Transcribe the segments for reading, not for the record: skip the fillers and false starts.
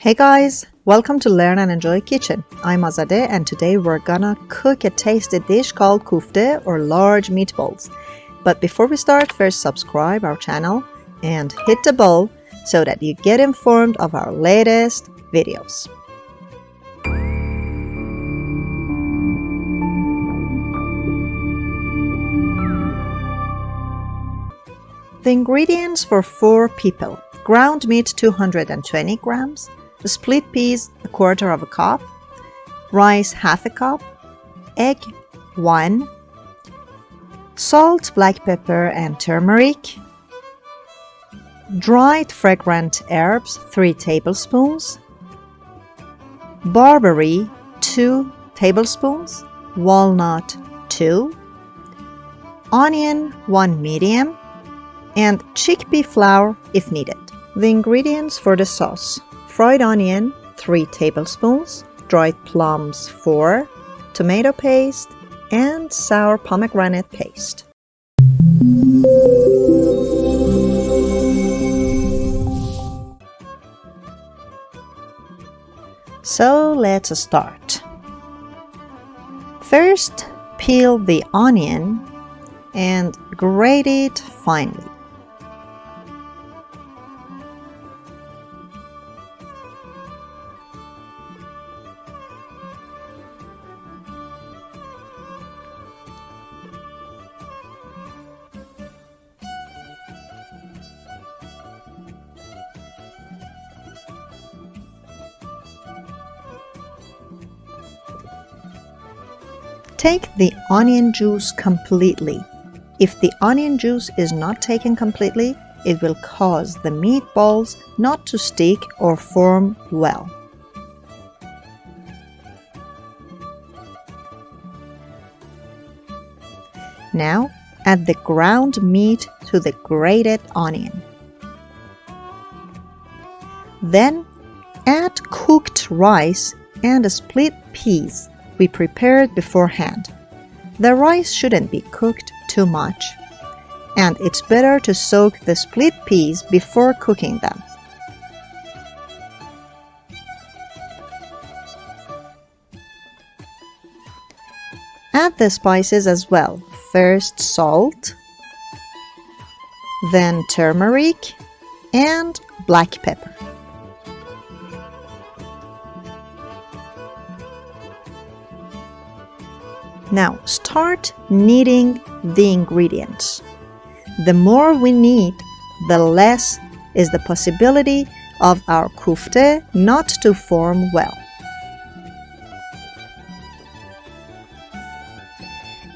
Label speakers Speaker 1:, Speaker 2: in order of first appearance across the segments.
Speaker 1: Hey guys, welcome to Learn and Enjoy Kitchen. I'm Azadeh and today we're gonna cook a tasty dish called Koofteh or large meatballs. But before we start, first subscribe our channel and hit the bell so that you get informed of our latest videos. The ingredients for 4 people: ground meat 220 grams, split peas 1/4 cup, rice 1/2 cup, egg 1, salt, black pepper and turmeric, dried fragrant herbs 3 tablespoons, Barbery 2 tablespoons, walnut 2, onion 1 medium, and chickpea flour if needed. The ingredients for the sauce: fried onion 3 tablespoons, dried plums 4, tomato paste, and sour pomegranate paste. So let's start. First, peel the onion and grate it finely. Take the onion juice completely. If the onion juice is not taken completely, it will cause the meatballs not to stick or form well. Now, add the ground meat to the grated onion. Then, add cooked rice and split peas we prepared beforehand. The rice shouldn't be cooked too much, and it's better to soak the split peas before cooking them. Add the spices as well. First salt, then turmeric and black pepper. Now start kneading the ingredients. The more we knead, the less is the possibility of our koofteh not to form well.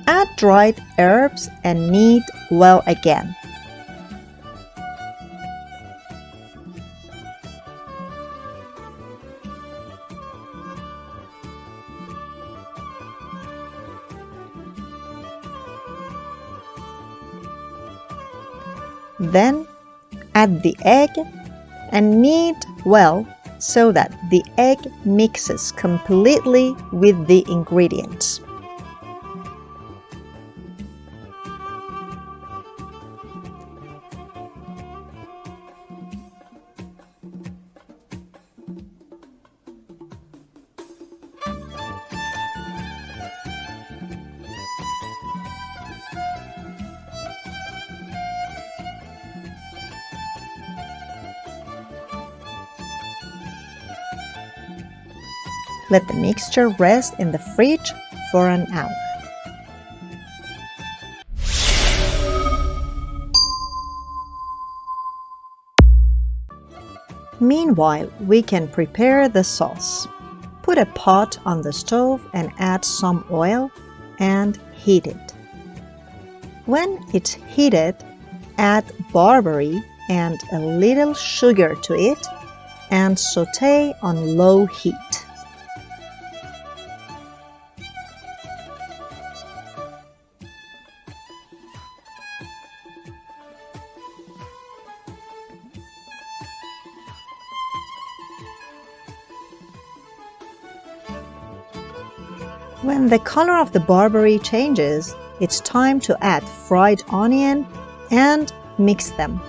Speaker 1: Add dried herbs and knead well again. Then add the egg and knead well so that the egg mixes completely with the ingredients. Let the mixture rest in the fridge for an hour. Meanwhile, we can prepare the sauce. Put a pot on the stove and add some oil and heat it. When it's heated, add Barbery and a little sugar to it and sauté on low heat. When the color of the Barbery changes, it's time to add fried onion and mix them.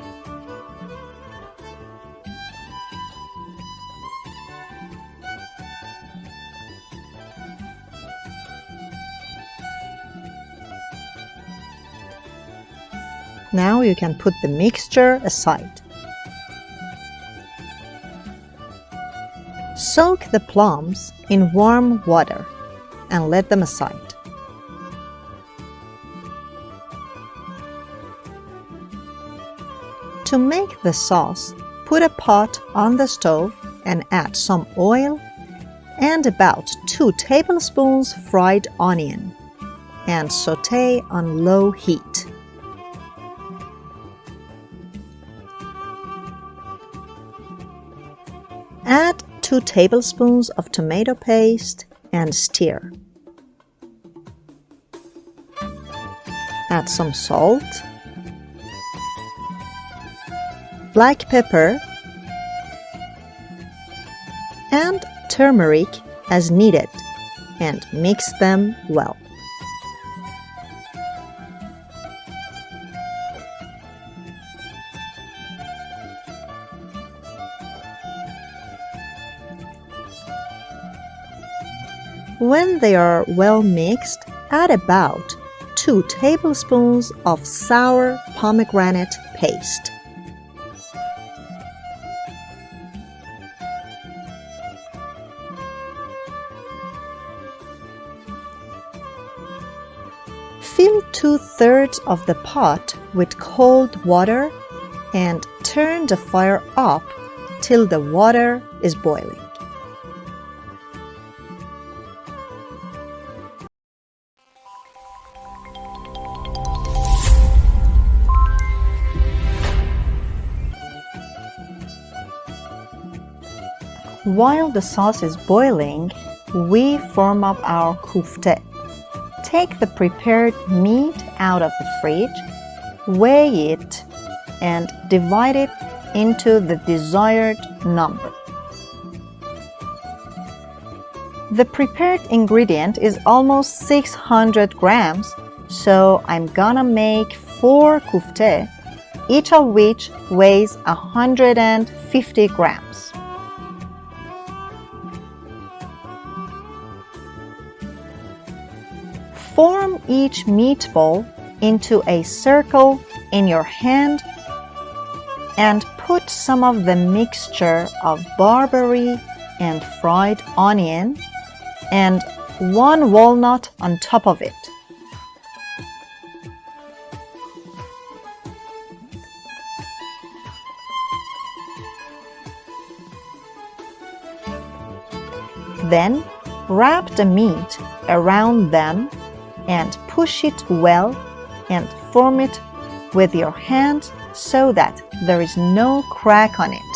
Speaker 1: Now you can put the mixture aside. Soak the plums in warm water and let them aside. To make the sauce, put a pot on the stove and add some oil and about 2 tablespoons fried onion and sauté on low heat. Add 2 tablespoons of tomato paste and stir. Add some salt, black pepper, and turmeric as needed, and mix them well. When they are well mixed, add about 2 tablespoons of sour pomegranate paste. Fill 2/3 of the pot with cold water and turn the fire up till the water is boiling. While the sauce is boiling, we form up our koofteh. Take the prepared meat out of the fridge, weigh it, and divide it into the desired number. The prepared ingredient is almost 600 grams, so I'm gonna make 4 koofteh, each of which weighs 150 grams. Form each meatball into a circle in your hand and put some of the mixture of barberry and fried onion and 1 walnut on top of it. Then wrap the meat around them and push it well and form it with your hand so that there is no crack on it.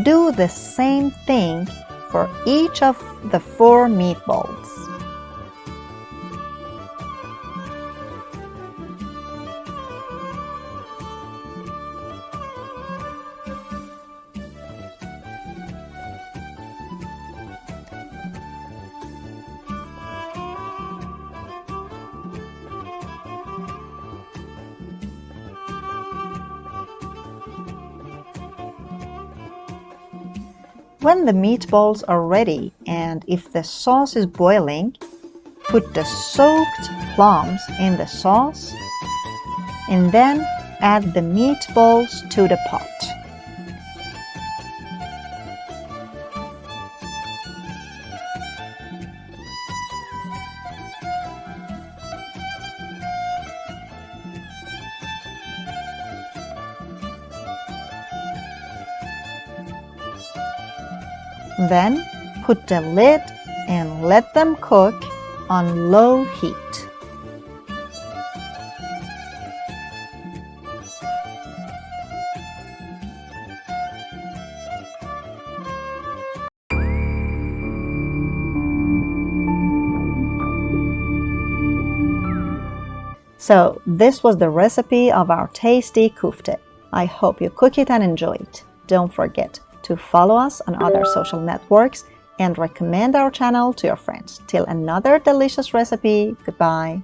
Speaker 1: Do the same thing for each of the 4 meatballs. When the meatballs are ready and if the sauce is boiling, put the soaked plums in the sauce and then add the meatballs to the pot. Then put the lid and let them cook on low heat. So this was the recipe of our tasty koofteh. I hope you cook it and enjoy it. Don't forget to follow us on other social networks and recommend our channel to your friends. Till another delicious recipe, goodbye.